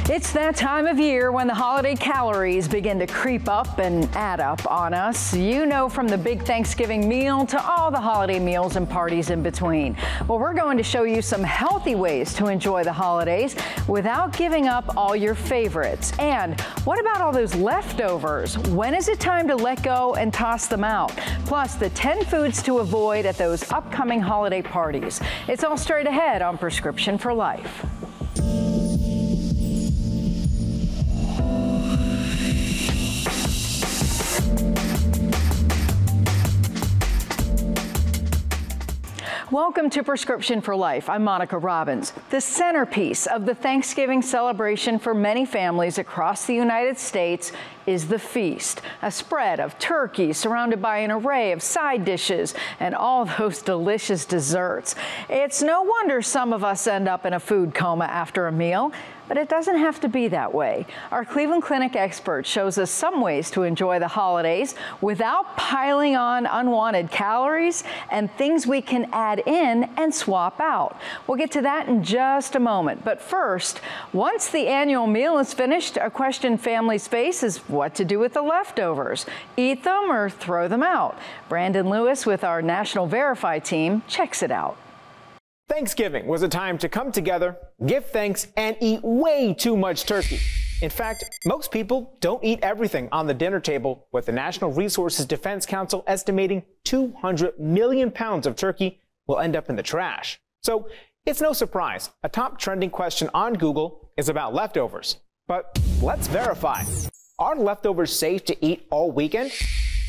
It's that time of year when the holiday calories begin to creep up and add up on us. You know, from the big Thanksgiving meal to all the holiday meals and parties in between. Well, we're going to show you some healthy ways to enjoy the holidays without giving up all your favorites. And what about all those leftovers? When is it time to let go and toss them out? Plus, the 10 foods to avoid at those upcoming holiday parties. It's all straight ahead on Prescription for Life. Welcome to Prescription for Life. I'm Monica Robbins. The centerpiece of the Thanksgiving celebration for many families across the United States is the feast, a spread of turkey surrounded by an array of side dishes and all those delicious desserts. It's no wonder some of us end up in a food coma after a meal, but it doesn't have to be that way. Our Cleveland Clinic expert shows us some ways to enjoy the holidays without piling on unwanted calories and things we can add in and swap out. We'll get to that in just a moment. But first, once the annual meal is finished, a question families face is what to do with the leftovers. Eat them or throw them out? Brandon Lewis with our National Verify team checks it out. Thanksgiving was a time to come together, give thanks, and eat way too much turkey. In fact, most people don't eat everything on the dinner table, with the National Resources Defense Council estimating 200 million pounds of turkey will end up in the trash. So it's no surprise a top trending question on Google is about leftovers. But let's verify. Are leftovers safe to eat all weekend?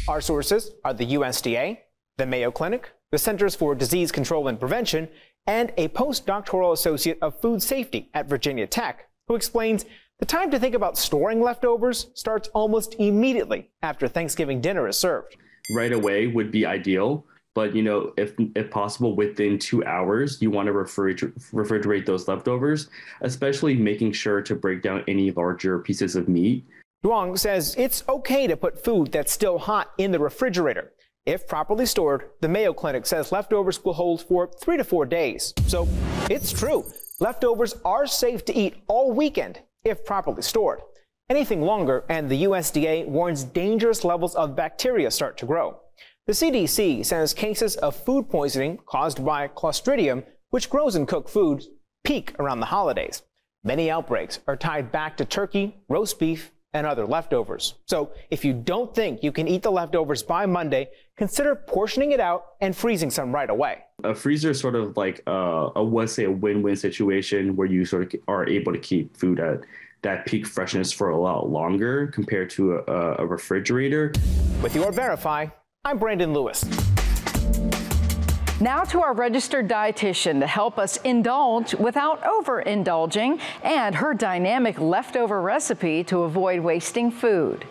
Our sources are the USDA, the Mayo Clinic, the Centers for Disease Control and Prevention, and a postdoctoral associate of food safety at Virginia Tech, who explains the time to think about storing leftovers starts almost immediately after Thanksgiving dinner is served. Right away would be ideal, but if possible, within 2 hours, you want to refrigerate those leftovers, especially making sure to break down any larger pieces of meat. Duong says it's okay to put food that's still hot in the refrigerator. If properly stored, the Mayo Clinic says leftovers will hold for 3 to 4 days. So it's true. Leftovers are safe to eat all weekend if properly stored. Anything longer, and the USDA warns dangerous levels of bacteria start to grow. The CDC says cases of food poisoning caused by Clostridium, which grows in cooked foods, peak around the holidays. Many outbreaks are tied back to turkey, roast beef, and other leftovers. So if you don't think you can eat the leftovers by Monday, consider portioning it out and freezing some right away. A freezer is sort of like a win-win situation where you sort of are able to keep food at that peak freshness for a lot longer compared to a refrigerator. With your Verify, I'm Brandon Lewis. Now to our registered dietitian to help us indulge without overindulging, and her dynamic leftover recipe to avoid wasting food.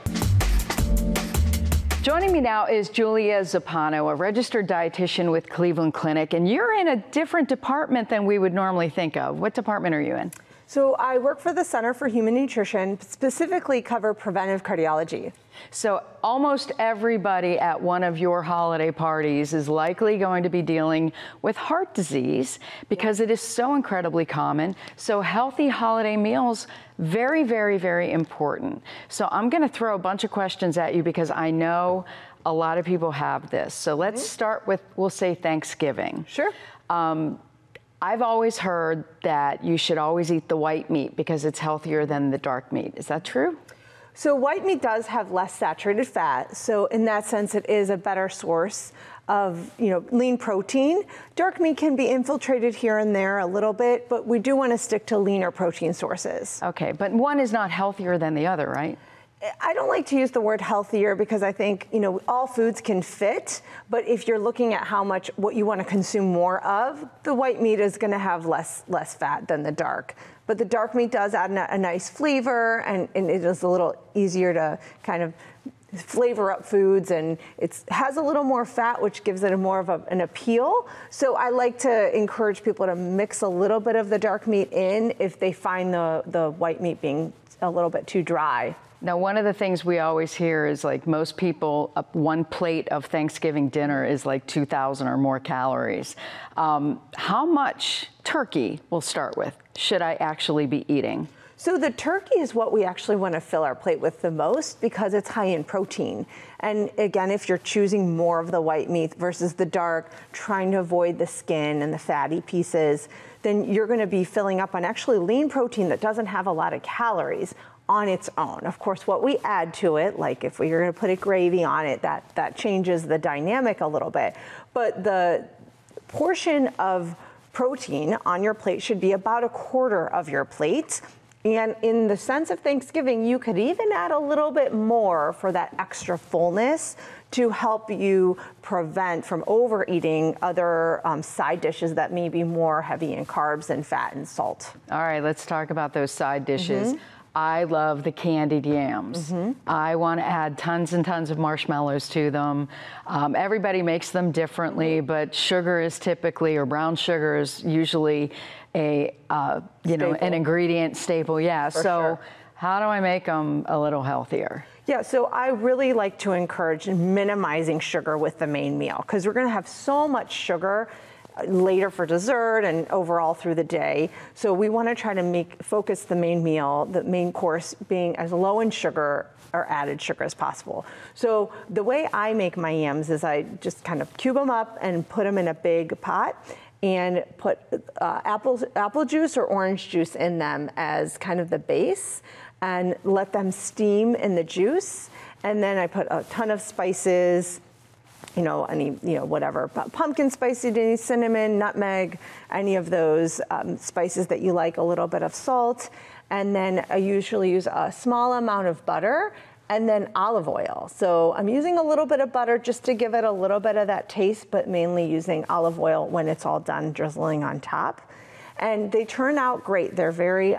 Joining me now is Julia Zappano, a registered dietitian with Cleveland Clinic, and you're in a different department than we would normally think of. What department are you in? So I work for the Center for Human Nutrition, specifically cover preventive cardiology. So almost everybody at one of your holiday parties is likely going to be dealing with heart disease because it is so incredibly common. So healthy holiday meals, very, very, very important. So I'm going to throw a bunch of questions at you because I know a lot of people have this. So let's start with, we'll say Thanksgiving. Sure. I've always heard that you should always eat the white meat because it's healthier than the dark meat. Is that true? So white meat does have less saturated fat. So in that sense, it is a better source of lean protein. Dark meat can be infiltrated here and there a little bit, but we do want to stick to leaner protein sources. Okay, but one is not healthier than the other, right? I don't like to use the word healthier because I think, all foods can fit, but if you're looking at what you want to consume more of, the white meat is going to have less fat than the dark. But the dark meat does add a nice flavor, and it is a little easier to kind of flavor up foods, and it has a little more fat, which gives it more of an appeal. So I like to encourage people to mix a little bit of the dark meat in if they find the white meat being a little bit too dry. Now, one of the things we always hear is like most people, one plate of Thanksgiving dinner is like 2,000 or more calories. How much turkey, we'll start with, should I actually be eating? So the turkey is what we actually want to fill our plate with the most because it's high in protein. And again, if you're choosing more of the white meat versus the dark, trying to avoid the skin and the fatty pieces, then you're going to be filling up on actually lean protein that doesn't have a lot of calories on its own. Of course, what we add to it, like if we're going to put a gravy on it, that changes the dynamic a little bit. But the portion of protein on your plate should be about a quarter of your plate. And in the sense of Thanksgiving, you could even add a little bit more for that extra fullness to help you prevent from overeating other side dishes that may be more heavy in carbs and fat and salt. All right, let's talk about those side dishes. I love the candied yams. I want to add tons and tons of marshmallows to them. Everybody makes them differently, but sugar is typically, or brown sugar is usually an ingredient staple. Yeah. So sure. How do I make them a little healthier? Yeah, so I really like to encourage minimizing sugar with the main meal because we're going to have so much sugar later for dessert and overall through the day. So we want to try to focus the main meal, the main course being as low in sugar or added sugar as possible. So the way I make my yams is I just kind of cube them up and put them in a big pot and put apple juice or orange juice in them as kind of the base and let them steam in the juice. And then I put a ton of spices, whatever, pumpkin spice, cinnamon, nutmeg, any of those spices that you like, a little bit of salt. And then I usually use a small amount of butter and then olive oil. So I'm using a little bit of butter just to give it a little bit of that taste, but mainly using olive oil when it's all done, drizzling on top. And they turn out great. They're very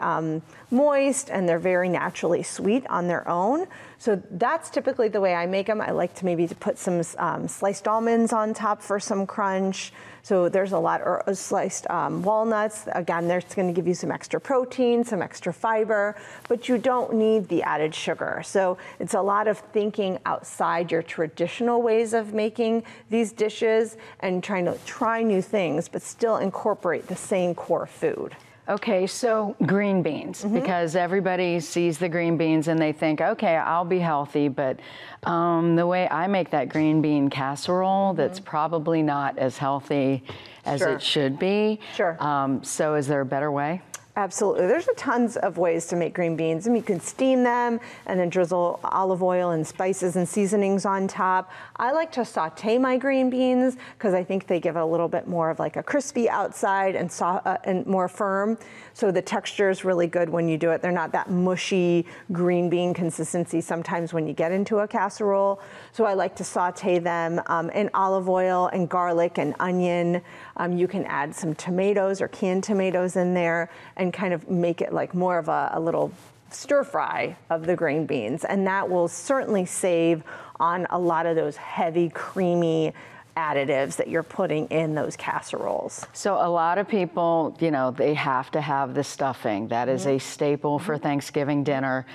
moist and they're very naturally sweet on their own. So that's typically the way I make them. I like to maybe put some sliced almonds on top for some crunch. So there's a lot, or sliced walnuts. Again, that's going to give you some extra protein, some extra fiber, but you don't need the added sugar. So it's a lot of thinking outside your traditional ways of making these dishes and trying to try new things, but still incorporate the same core food. Okay, so green beans, because everybody sees the green beans and they think, okay, I'll be healthy, but the way I make that green bean casserole, that's probably not as healthy as it should be. Sure. So is there a better way? Absolutely. There's tons of ways to make green beans. You can steam them and then drizzle olive oil and spices and seasonings on top. I like to saute my green beans because I think they give it a little bit more of like a crispy outside and more firm. So the texture is really good when you do it. They're not that mushy green bean consistency sometimes when you get into a casserole. So I like to saute them in olive oil and garlic and onion. You can add some tomatoes or canned tomatoes in there and kind of make it like more of a little stir fry of the green beans. And that will certainly save on a lot of those heavy, creamy additives that you're putting in those casseroles. So a lot of people, they have to have the stuffing. That is a staple for Thanksgiving dinner.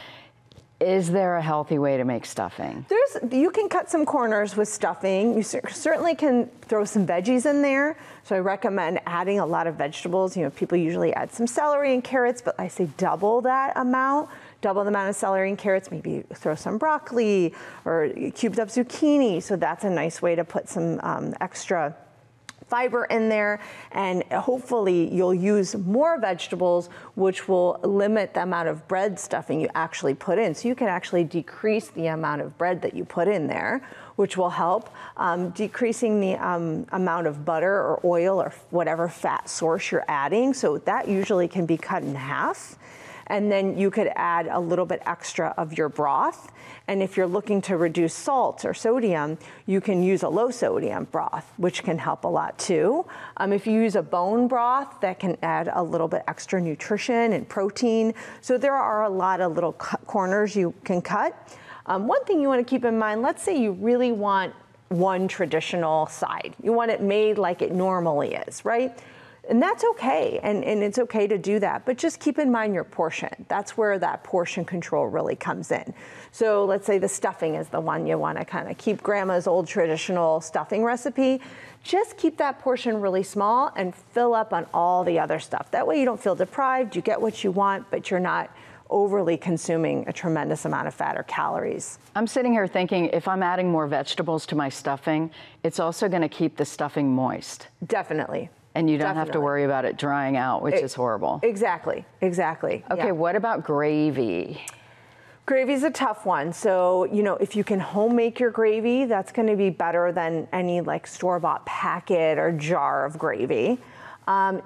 Is there a healthy way to make stuffing? You can cut some corners with stuffing. You certainly can throw some veggies in there. So I recommend adding a lot of vegetables. People usually add some celery and carrots, but I say double that amount. Double the amount of celery and carrots, maybe throw some broccoli or cubed up zucchini. So that's a nice way to put some extra fiber in there, and hopefully you'll use more vegetables, which will limit the amount of bread stuffing you actually put in. So you can actually decrease the amount of bread that you put in there, which will help. Decreasing the amount of butter or oil or whatever fat source you're adding. So that usually can be cut in half. And then you could add a little bit extra of your broth. And if you're looking to reduce salt or sodium, you can use a low sodium broth, which can help a lot too. If you use a bone broth, that can add a little bit extra nutrition and protein. So there are a lot of little corners you can cut. One thing you want to keep in mind, let's say you really want one traditional side. You want it made like it normally is, right? And that's okay, and it's okay to do that, but just keep in mind your portion. That's where that portion control really comes in. So let's say the stuffing is the one you want to kind of keep grandma's old traditional stuffing recipe. Just keep that portion really small and fill up on all the other stuff. That way you don't feel deprived, you get what you want, but you're not overly consuming a tremendous amount of fat or calories. I'm sitting here thinking if I'm adding more vegetables to my stuffing, it's also going to keep the stuffing moist. Definitely. And you don't have to worry about it drying out, which is horrible. Exactly, exactly. Okay, yeah. What about gravy? Gravy's a tough one. So, if you can home make your gravy, that's going to be better than any like store-bought packet or jar of gravy.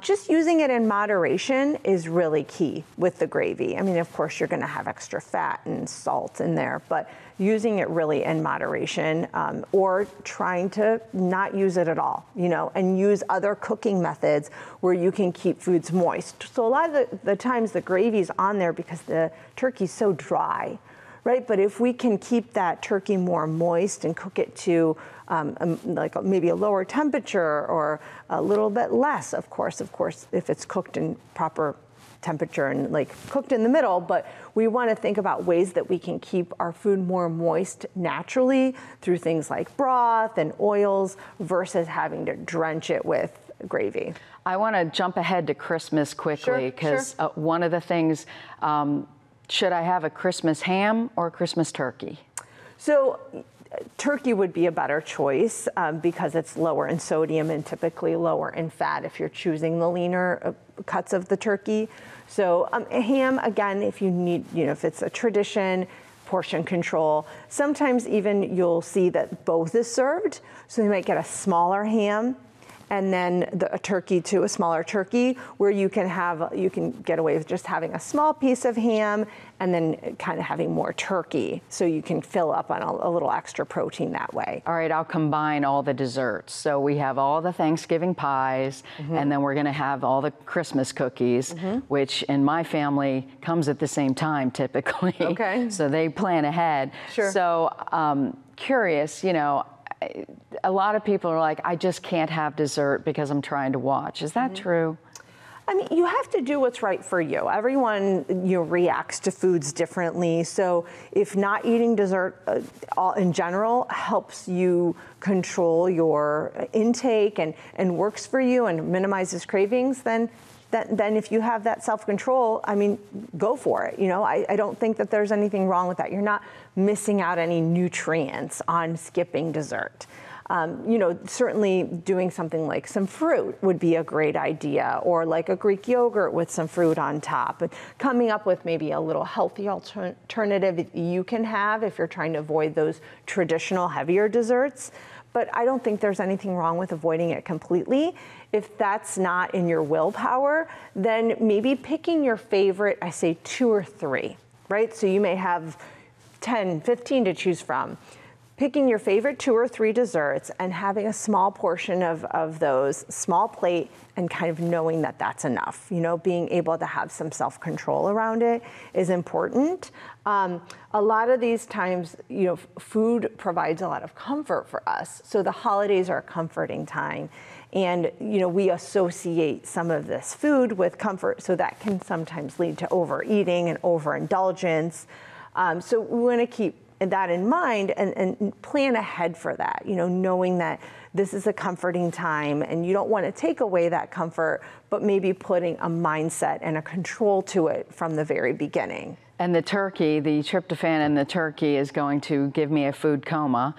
Just using it in moderation is really key with the gravy. I mean, of course, you're going to have extra fat and salt in there, but using it really in moderation, or trying to not use it at all, and use other cooking methods where you can keep foods moist. So a lot of the times the gravy's on there because the turkey's so dry, right? But if we can keep that turkey more moist and cook it to like maybe a lower temperature or a little bit less, of course, if it's cooked in proper temperature and like cooked in the middle, but we want to think about ways that we can keep our food more moist naturally through things like broth and oils versus having to drench it with gravy. I want to jump ahead to Christmas quickly because one of the things, should I have a Christmas ham or a Christmas turkey? So turkey would be a better choice because it's lower in sodium and typically lower in fat if you're choosing the leaner cuts of the turkey. So a ham, again, if you need, if it's a tradition, portion control, sometimes even you'll see that both is served. So you might get a smaller ham and then a turkey to a smaller turkey, where you can get away with just having a small piece of ham and then kind of having more turkey, so you can fill up on a little extra protein that way. All right, I'll combine all the desserts. So we have all the Thanksgiving pies, and then we're going to have all the Christmas cookies, which in my family comes at the same time typically. Okay. So they plan ahead. Sure. So curious, a lot of people are like, I just can't have dessert because I'm trying to watch. Is that true? I mean, you have to do what's right for you. Everyone reacts to foods differently. So if not eating dessert in general helps you control your intake and works for you and minimizes cravings, then if you have that self-control, I mean, go for it. I don't think that there's anything wrong with that. You're not missing out any nutrients on skipping dessert. Certainly doing something like some fruit would be a great idea, or like a Greek yogurt with some fruit on top, and coming up with maybe a little healthy alternative you can have if you're trying to avoid those traditional heavier desserts. But I don't think there's anything wrong with avoiding it completely. If that's not in your willpower, then maybe picking your favorite, I say 2 or 3, right? So you may have 10, 15 to choose from. Picking your favorite 2 or 3 desserts and having a small portion of those, small plate, and kind of knowing that that's enough. Being able to have some self-control around it is important. A lot of these times, food provides a lot of comfort for us. So the holidays are a comforting time. And, we associate some of this food with comfort, so that can sometimes lead to overeating and overindulgence. So we want to keep that in mind and plan ahead for that, knowing that this is a comforting time and you don't want to take away that comfort, but maybe putting a mindset and a control to it from the very beginning. And the turkey, the tryptophan in the turkey is going to give me a food coma.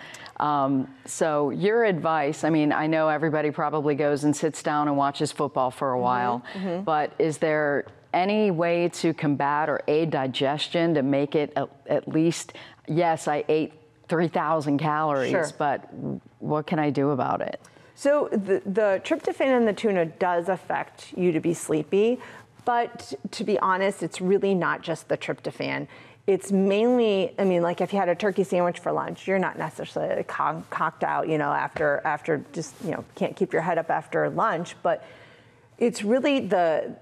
So your advice, I mean, I know everybody probably goes and sits down and watches football for a while, but is there any way to combat or aid digestion to make it at least, yes, I ate 3,000 calories, but what can I do about it? So the tryptophan in the tuna does affect you to be sleepy, but to be honest, it's really not just the tryptophan. It's mainly, I mean, like if you had a turkey sandwich for lunch, you're not necessarily cocked out, after just, can't keep your head up after lunch, but It's really the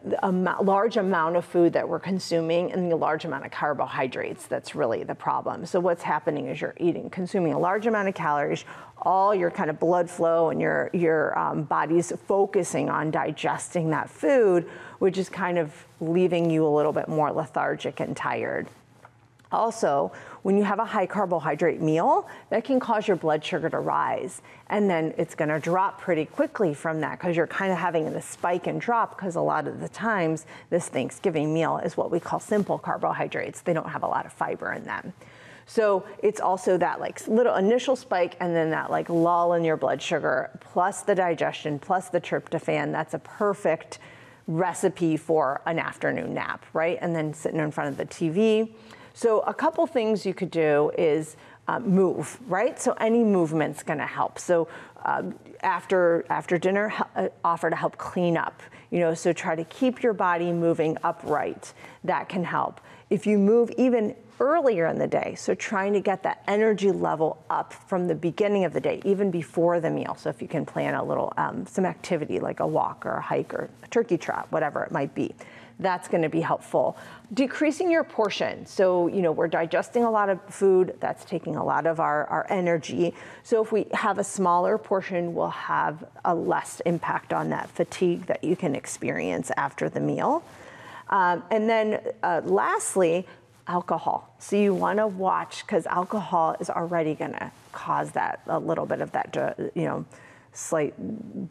large amount of food that we're consuming and the large amount of carbohydrates that's really the problem. So what's happening is you're consuming a large amount of calories, all your kind of blood flow and your body's focusing on digesting that food, which is kind of leaving you a little bit more lethargic and tired. Also, when you have a high carbohydrate meal, that can cause your blood sugar to rise. And then it's gonna drop pretty quickly from that because you're kind of having this spike and drop because a lot of the times this Thanksgiving meal is what we call simple carbohydrates. They don't have a lot of fiber in them. So it's also that like little initial spike and then that like lull in your blood sugar, plus the digestion, plus the tryptophan. That's a perfect recipe for an afternoon nap, right? And then sitting in front of the TV. So a couple things you could do is move, right? So any movement's gonna help. So after dinner, offer to help clean up, so try to keep your body moving upright. That can help. If you move even earlier in the day, so trying to get that energy level up from the beginning of the day, even before the meal. So if you can plan a little, some activity like a walk or a hike or a turkey trot, whatever it might be. That's going to be helpful. Decreasing your portion. So, we're digesting a lot of food. That's taking a lot of our energy. So if we have a smaller portion, we'll have a less impact on that fatigue that you can experience after the meal. And then lastly, alcohol. So you want to watch because alcohol is already going to cause that, a little bit of that, slight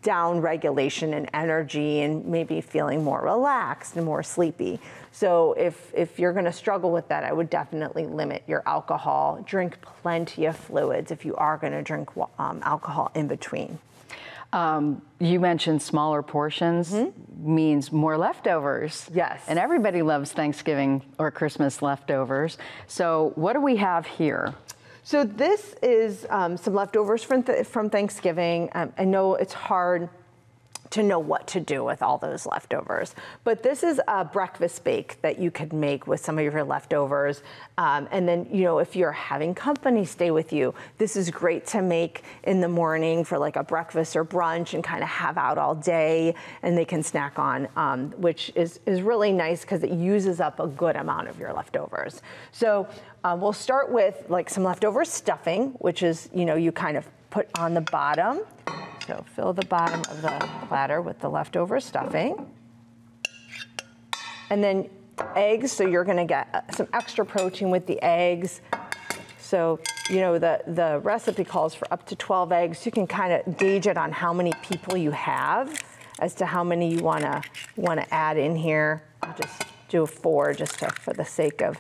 down regulation and energy and maybe feeling more relaxed and more sleepy. So if you're going to struggle with that, I would definitely limit your alcohol. Drink plenty of fluids if you are going to drink alcohol in between. You mentioned smaller portions means more leftovers. Yes. And everybody loves Thanksgiving or Christmas leftovers. So what do we have here? So this is some leftovers from Thanksgiving. I know it's hard to know what to do with all those leftovers, but this is a breakfast bake that you could make with some of your leftovers. And then, if you're having company stay with you, this is great to make in the morning for like a breakfast or brunch and kind of have out all day and they can snack on, which is really nice because it uses up a good amount of your leftovers. So we'll start with like some leftover stuffing, which is, you kind of put on the bottom. So fill the bottom of the platter with the leftover stuffing. And then eggs, so you're gonna get some extra protein with the eggs. So, the recipe calls for up to 12 eggs. You can kind of gauge it on how many people you have as to how many you wanna add in here. I'll just do 4 just for the sake of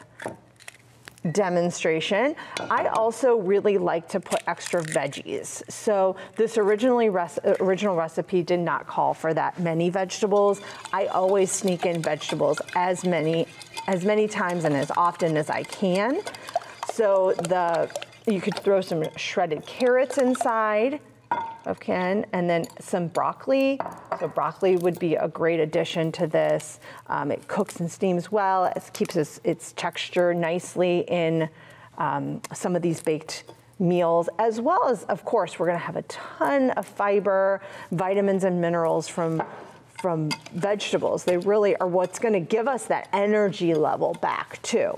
demonstration. I also really like to put extra veggies. So this original recipe did not call for that many vegetables. I always sneak in vegetables as many times and as often as I can. So you could throw some shredded carrots inside. Okay, and then some broccoli. So broccoli would be a great addition to this. It cooks and steams well. It keeps its texture nicely in some of these baked meals, as well as, of course, we're gonna have a ton of fiber, vitamins and minerals from vegetables. They really are what's gonna give us that energy level back too.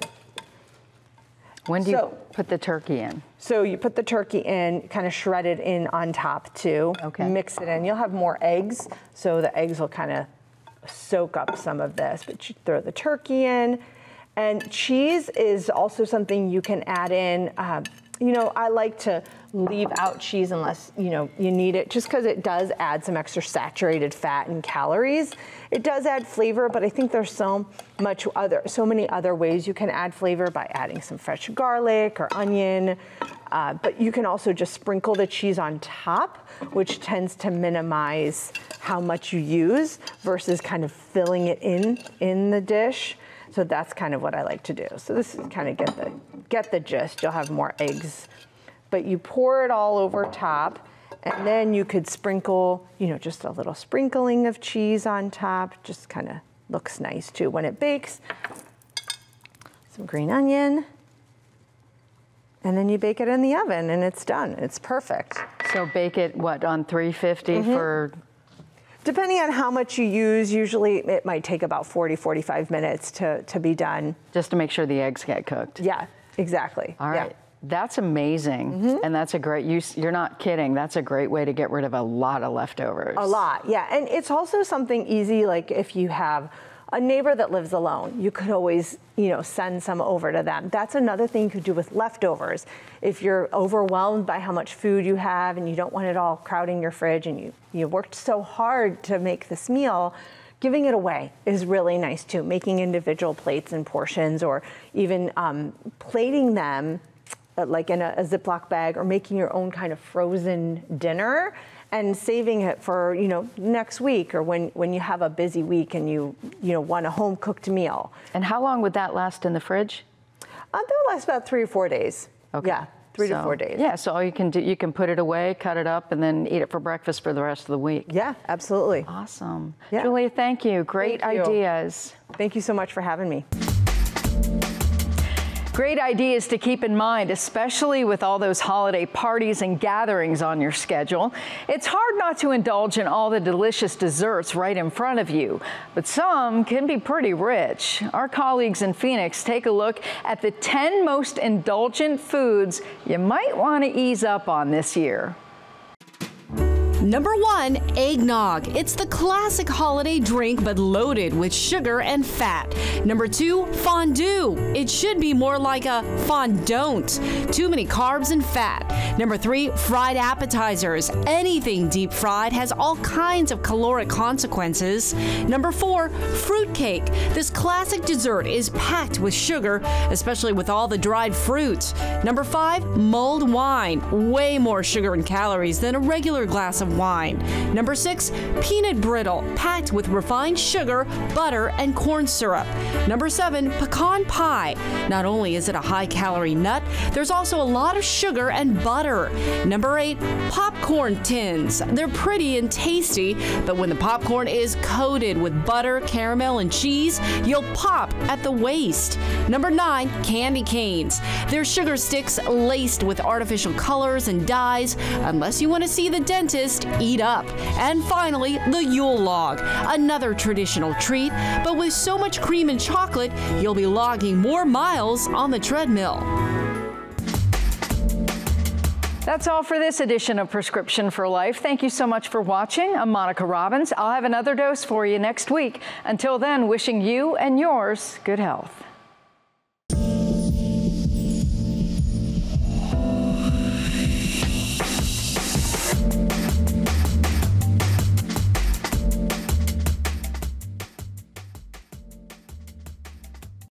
When do you put the turkey in? So you put the turkey in, kind of shred it in on top too. Okay. Mix it in. You'll have more eggs, so the eggs will kind of soak up some of this, but you throw the turkey in. And cheese is also something you can add in. I like to leave out cheese unless, you need it, just because it does add some extra saturated fat and calories. It does add flavor, but I think there's so many other ways you can add flavor by adding some fresh garlic or onion. But you can also just sprinkle the cheese on top, which tends to minimize how much you use versus kind of filling it in the dish. So that's kind of what I like to do. So this is kind of get the gist. You'll have more eggs, but you pour it all over top, and then you could sprinkle, just a little sprinkling of cheese on top. Just kind of looks nice too when it bakes. Some green onion, and then you bake it in the oven, and it's done. It's perfect. So bake it on 350 for Depending on how much you use, usually it might take about 40-45 minutes to be done. Just to make sure the eggs get cooked. Yeah, exactly. All right. Yeah. That's amazing. And that's a great use. You're not kidding. That's a great way to get rid of a lot of leftovers. A lot, yeah. And it's also something easy, like if you have a neighbor that lives alone, you could always, send some over to them. That's another thing you could do with leftovers. If you're overwhelmed by how much food you have and you don't want it all crowding your fridge and you worked so hard to make this meal, giving it away is really nice too. Making individual plates and portions, or even plating them like in a Ziploc bag, or making your own kind of frozen dinner and saving it for, next week, or when you have a busy week and you want a home cooked meal. And how long would that last in the fridge? That'll last about 3 or 4 days. Okay. Yeah, 3 to 4 days. Yeah, so all you can do, you can put it away, cut it up, and then eat it for breakfast for the rest of the week. Yeah, absolutely. Awesome. Yeah. Julia, thank you. Great ideas. Thank you so much for having me. Great ideas to keep in mind, especially with all those holiday parties and gatherings on your schedule. It's hard not to indulge in all the delicious desserts right in front of you, but some can be pretty rich. Our colleagues in Phoenix take a look at the 10 most indulgent foods you might want to ease up on this year. Number 1, eggnog. It's the classic holiday drink, but loaded with sugar and fat. Number 2, fondue. It should be more like a fondant. Too many carbs and fat. Number 3, fried appetizers. Anything deep fried has all kinds of caloric consequences. Number 4, fruitcake. This classic dessert is packed with sugar, especially with all the dried fruits. Number 5, mulled wine. Way more sugar and calories than a regular glass of wine. Number 6, peanut brittle, packed with refined sugar, butter, and corn syrup. Number 7, pecan pie. Not only is it a high-calorie nut, there's also a lot of sugar and butter. Number 8, popcorn tins. They're pretty and tasty, but when the popcorn is coated with butter, caramel, and cheese, you'll pop at the waist. Number 9, candy canes. They're sugar sticks laced with artificial colors and dyes. Unless you want to see the dentist, eat up. And finally, the Yule log, another traditional treat, but with so much cream and chocolate, you'll be logging more miles on the treadmill. That's all for this edition of Prescription for Life. Thank you so much for watching. I'm Monica Robbins. I'll have another dose for you next week. Until then, wishing you and yours good health.